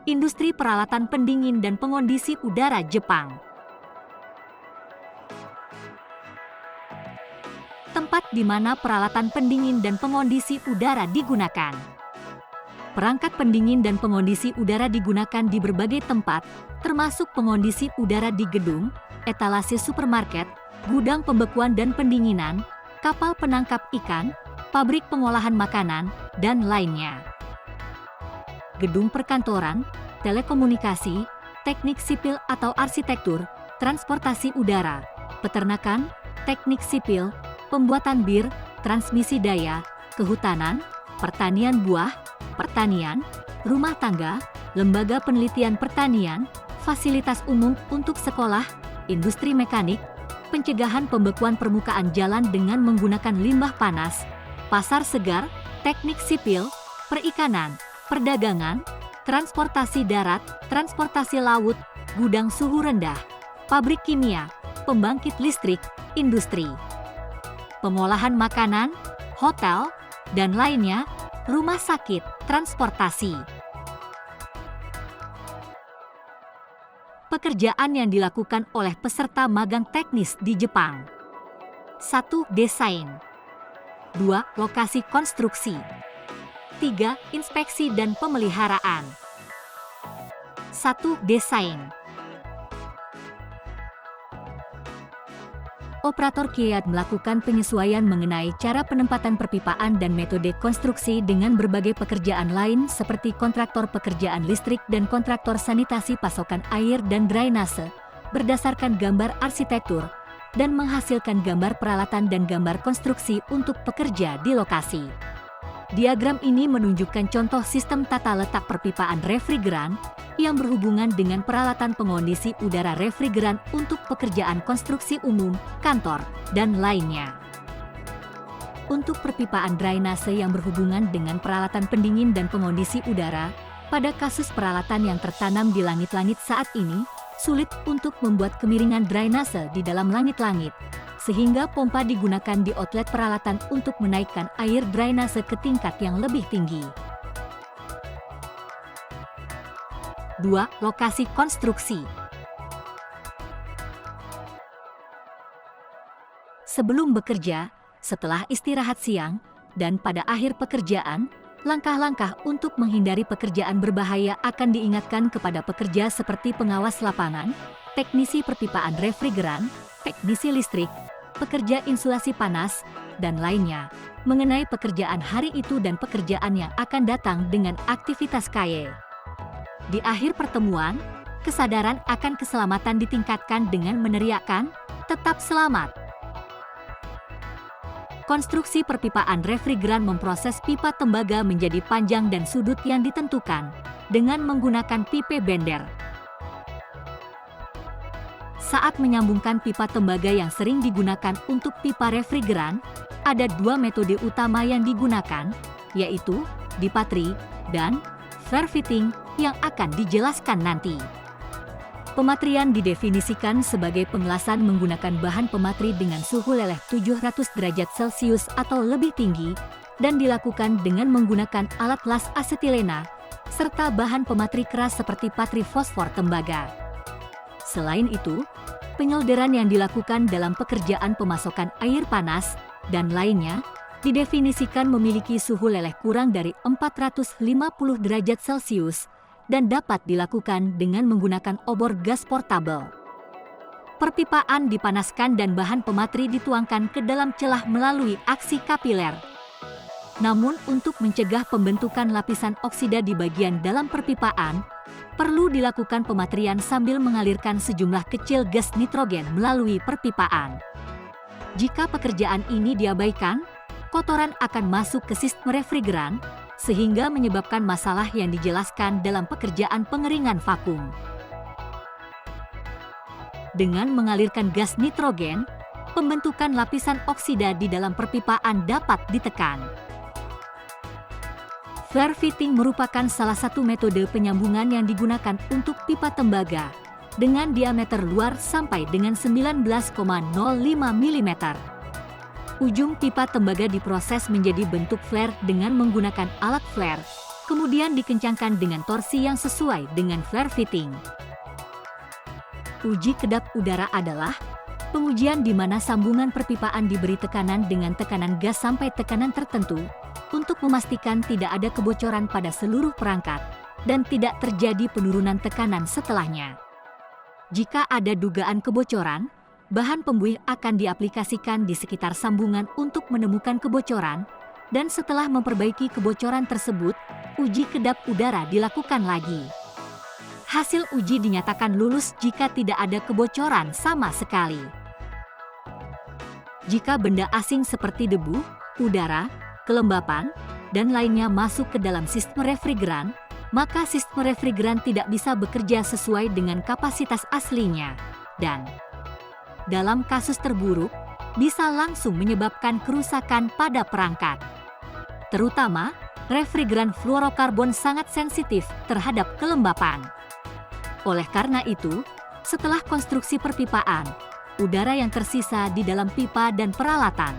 industri peralatan pendingin dan pengondisi udara Jepang. Tempat di mana peralatan pendingin dan pengondisi udara digunakan. Perangkat pendingin dan pengondisi udara digunakan di berbagai tempat, termasuk pengondisi udara di gedung, etalase supermarket, gudang pembekuan dan pendinginan, kapal penangkap ikan, pabrik pengolahan makanan, dan lainnya. Gedung perkantoran, telekomunikasi, teknik sipil atau arsitektur, transportasi udara, peternakan, teknik sipil, pembuatan bir, transmisi daya, kehutanan, pertanian buah, pertanian, rumah tangga, lembaga penelitian pertanian, fasilitas umum untuk sekolah, industri mekanik, pencegahan pembekuan permukaan jalan dengan menggunakan limbah panas, pasar segar, teknik sipil, perikanan, perdagangan, transportasi darat, transportasi laut, gudang suhu rendah, pabrik kimia, pembangkit listrik, industri, pengolahan makanan, hotel, dan lainnya, rumah sakit, transportasi. Pekerjaan yang dilakukan oleh peserta magang teknis di Jepang. 1. Desain. 2. Lokasi konstruksi. 3. Inspeksi dan pemeliharaan. 1. Desain. Operator Kiat melakukan penyesuaian mengenai cara penempatan perpipaan dan metode konstruksi dengan berbagai pekerjaan lain seperti kontraktor pekerjaan listrik dan kontraktor sanitasi pasokan air dan drainase, berdasarkan gambar arsitektur, dan menghasilkan gambar peralatan dan gambar konstruksi untuk pekerja di lokasi. Diagram ini menunjukkan contoh sistem tata letak perpipaan refrigeran yang berhubungan dengan peralatan pengondisi udara refrigeran untuk pekerjaan konstruksi umum, kantor, dan lainnya. Untuk perpipaan drainase yang berhubungan dengan peralatan pendingin dan pengondisi udara, pada kasus peralatan yang tertanam di langit-langit saat ini, sulit untuk membuat kemiringan drainase di dalam langit-langit, sehingga pompa digunakan di outlet peralatan untuk menaikkan air drainase ke tingkat yang lebih tinggi. 2. Lokasi konstruksi. Sebelum bekerja, setelah istirahat siang, dan pada akhir pekerjaan, langkah-langkah untuk menghindari pekerjaan berbahaya akan diingatkan kepada pekerja seperti pengawas lapangan, teknisi perpipaan refrigeran, teknisi listrik, pekerja insulasi panas, dan lainnya, mengenai pekerjaan hari itu dan pekerjaan yang akan datang dengan aktivitas KY. Di akhir pertemuan, kesadaran akan keselamatan ditingkatkan dengan meneriakkan, "Tetap selamat!" Konstruksi perpipaan refrigeran memproses pipa tembaga menjadi panjang dan sudut yang ditentukan, dengan menggunakan pipe bender. Saat menyambungkan pipa tembaga yang sering digunakan untuk pipa refrigeran, ada dua metode utama yang digunakan, yaitu dipatri dan flare fitting yang akan dijelaskan nanti. Pematrian didefinisikan sebagai pengelasan menggunakan bahan pematri dengan suhu leleh 700 derajat Celcius atau lebih tinggi, dan dilakukan dengan menggunakan alat las asetilena, serta bahan pematri keras seperti patri fosfor tembaga. Selain itu, penyolderan yang dilakukan dalam pekerjaan pemasokan air panas, dan lainnya, didefinisikan memiliki suhu leleh kurang dari 450 derajat Celcius, dan dapat dilakukan dengan menggunakan obor gas portabel. Perpipaan dipanaskan dan bahan pematri dituangkan ke dalam celah melalui aksi kapiler. Namun untuk mencegah pembentukan lapisan oksida di bagian dalam perpipaan, perlu dilakukan pematrian sambil mengalirkan sejumlah kecil gas nitrogen melalui perpipaan. Jika pekerjaan ini diabaikan, kotoran akan masuk ke sistem refrigeran, sehingga menyebabkan masalah yang dijelaskan dalam pekerjaan pengeringan vakum. Dengan mengalirkan gas nitrogen, pembentukan lapisan oksida di dalam perpipaan dapat ditekan. Flare fitting merupakan salah satu metode penyambungan yang digunakan untuk pipa tembaga, dengan diameter luar sampai dengan 19,05 mm. Ujung pipa tembaga diproses menjadi bentuk flare dengan menggunakan alat flare, kemudian dikencangkan dengan torsi yang sesuai dengan flare fitting. Uji kedap udara adalah pengujian di mana sambungan perpipaan diberi tekanan dengan tekanan gas sampai tekanan tertentu untuk memastikan tidak ada kebocoran pada seluruh perangkat dan tidak terjadi penurunan tekanan setelahnya. Jika ada dugaan kebocoran, bahan pembuih akan diaplikasikan di sekitar sambungan untuk menemukan kebocoran, dan setelah memperbaiki kebocoran tersebut, uji kedap udara dilakukan lagi. Hasil uji dinyatakan lulus jika tidak ada kebocoran sama sekali. Jika benda asing seperti debu, udara, kelembapan, dan lainnya masuk ke dalam sistem refrigeran, maka sistem refrigeran tidak bisa bekerja sesuai dengan kapasitas aslinya, dan dalam kasus terburuk, bisa langsung menyebabkan kerusakan pada perangkat. Terutama, refrigeran fluorokarbon sangat sensitif terhadap kelembapan. Oleh karena itu, setelah konstruksi perpipaan, udara yang tersisa di dalam pipa dan peralatan,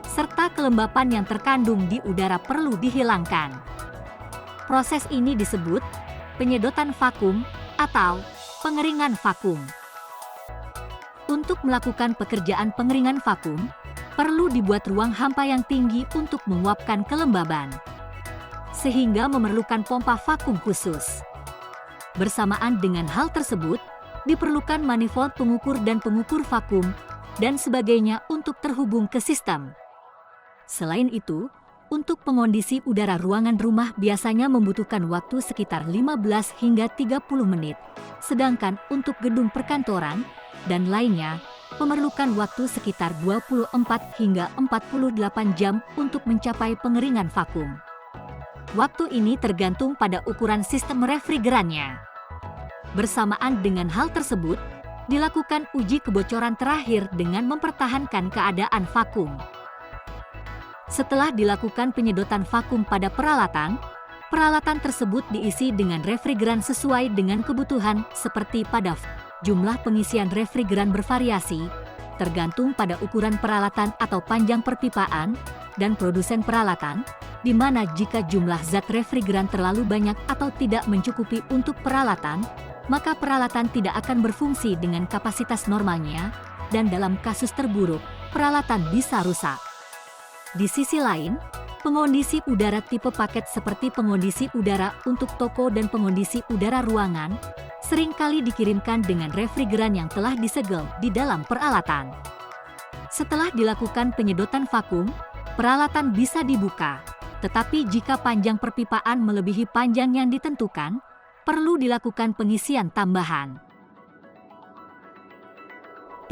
serta kelembapan yang terkandung di udara perlu dihilangkan. Proses ini disebut penyedotan vakum atau pengeringan vakum. Untuk melakukan pekerjaan pengeringan vakum, perlu dibuat ruang hampa yang tinggi untuk menguapkan kelembaban, sehingga memerlukan pompa vakum khusus. Bersamaan dengan hal tersebut, diperlukan manifold pengukur dan pengukur vakum, dan sebagainya untuk terhubung ke sistem. Selain itu, untuk pengondisi udara ruangan rumah biasanya membutuhkan waktu sekitar 15 hingga 30 menit, sedangkan untuk gedung perkantoran dan lainnya memerlukan waktu sekitar 24 hingga 48 jam untuk mencapai pengeringan vakum. Waktu ini tergantung pada ukuran sistem refrigerannya. Bersamaan dengan hal tersebut, dilakukan uji kebocoran terakhir dengan mempertahankan keadaan vakum. Setelah dilakukan penyedotan vakum pada peralatan, peralatan tersebut diisi dengan refrigeran sesuai dengan kebutuhan seperti pada jumlah pengisian refrigeran bervariasi, tergantung pada ukuran peralatan atau panjang perpipaan, dan produsen peralatan, di mana jika jumlah zat refrigeran terlalu banyak atau tidak mencukupi untuk peralatan, maka peralatan tidak akan berfungsi dengan kapasitas normalnya, dan dalam kasus terburuk, peralatan bisa rusak. Di sisi lain, pengondisi udara tipe paket seperti pengondisi udara untuk toko dan pengondisi udara ruangan, seringkali dikirimkan dengan refrigeran yang telah disegel di dalam peralatan. Setelah dilakukan penyedotan vakum, peralatan bisa dibuka, tetapi jika panjang perpipaan melebihi panjang yang ditentukan, perlu dilakukan pengisian tambahan.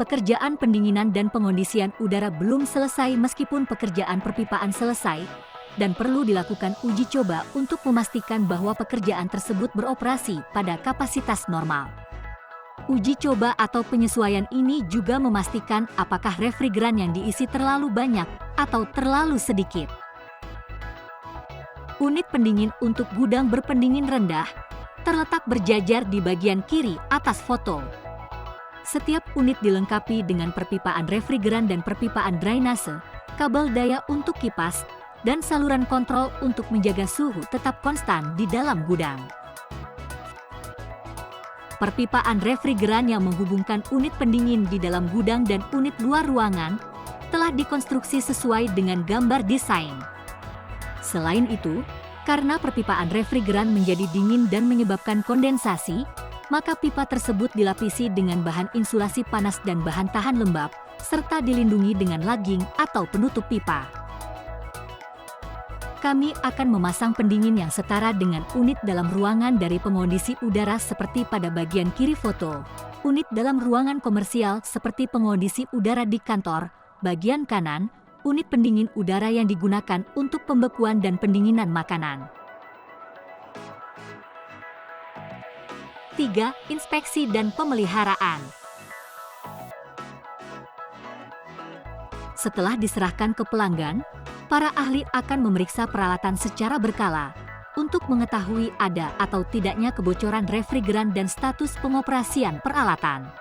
Pekerjaan pendinginan dan pengondisian udara belum selesai meskipun pekerjaan perpipaan selesai, dan perlu dilakukan uji coba untuk memastikan bahwa pekerjaan tersebut beroperasi pada kapasitas normal. Uji coba atau penyesuaian ini juga memastikan apakah refrigeran yang diisi terlalu banyak atau terlalu sedikit. Unit pendingin untuk gudang berpendingin rendah terletak berjajar di bagian kiri atas foto. Setiap unit dilengkapi dengan perpipaan refrigeran dan perpipaan drainase, kabel daya untuk kipas, dan saluran kontrol untuk menjaga suhu tetap konstan di dalam gudang. Perpipaan refrigeran yang menghubungkan unit pendingin di dalam gudang dan unit luar ruangan telah dikonstruksi sesuai dengan gambar desain. Selain itu, karena perpipaan refrigeran menjadi dingin dan menyebabkan kondensasi, maka pipa tersebut dilapisi dengan bahan insulasi panas dan bahan tahan lembab, serta dilindungi dengan lagging atau penutup pipa. Kami akan memasang pendingin yang setara dengan unit dalam ruangan dari pengondisi udara seperti pada bagian kiri foto, unit dalam ruangan komersial seperti pengondisi udara di kantor, bagian kanan, unit pendingin udara yang digunakan untuk pembekuan dan pendinginan makanan. 3. Inspeksi dan pemeliharaan. Setelah diserahkan ke pelanggan, para ahli akan memeriksa peralatan secara berkala untuk mengetahui ada atau tidaknya kebocoran refrigeran dan status pengoperasian peralatan.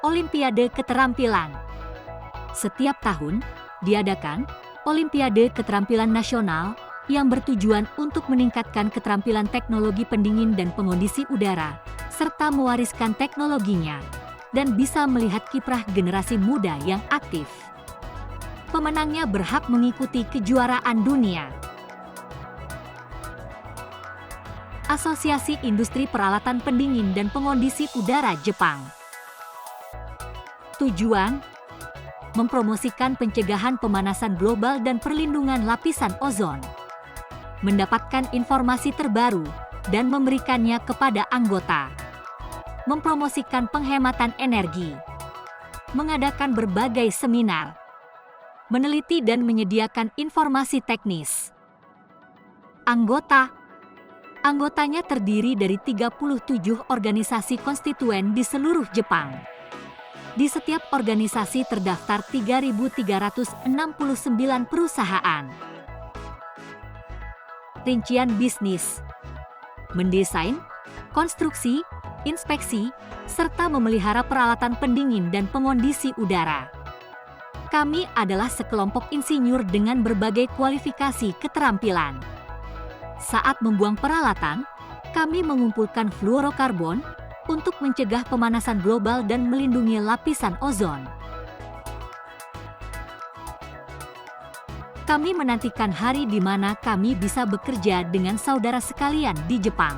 Olimpiade Keterampilan. Setiap tahun, diadakan Olimpiade Keterampilan Nasional yang bertujuan untuk meningkatkan keterampilan teknologi pendingin dan pengondisi udara, serta mewariskan teknologinya, dan bisa melihat kiprah generasi muda yang aktif. Pemenangnya berhak mengikuti kejuaraan dunia. Asosiasi Industri Peralatan Pendingin dan Pengondisi Udara Jepang. Tujuan: mempromosikan pencegahan pemanasan global dan perlindungan lapisan ozon, mendapatkan informasi terbaru dan memberikannya kepada anggota, mempromosikan penghematan energi, mengadakan berbagai seminar, meneliti dan menyediakan informasi teknis. Anggotanya terdiri dari 37 organisasi konstituen di seluruh Jepang. Di setiap organisasi terdatar 3.369 perusahaan. Rincian bisnis: mendesain, konstruksi, inspeksi, serta memelihara peralatan pendingin dan pengondisi udara. Kami adalah sekelompok insinyur dengan berbagai kualifikasi keterampilan. Saat membuang peralatan, kami mengumpulkan fluorokarbon untuk mencegah pemanasan global dan melindungi lapisan ozon. Kami menantikan hari di mana kami bisa bekerja dengan saudara sekalian di Jepang.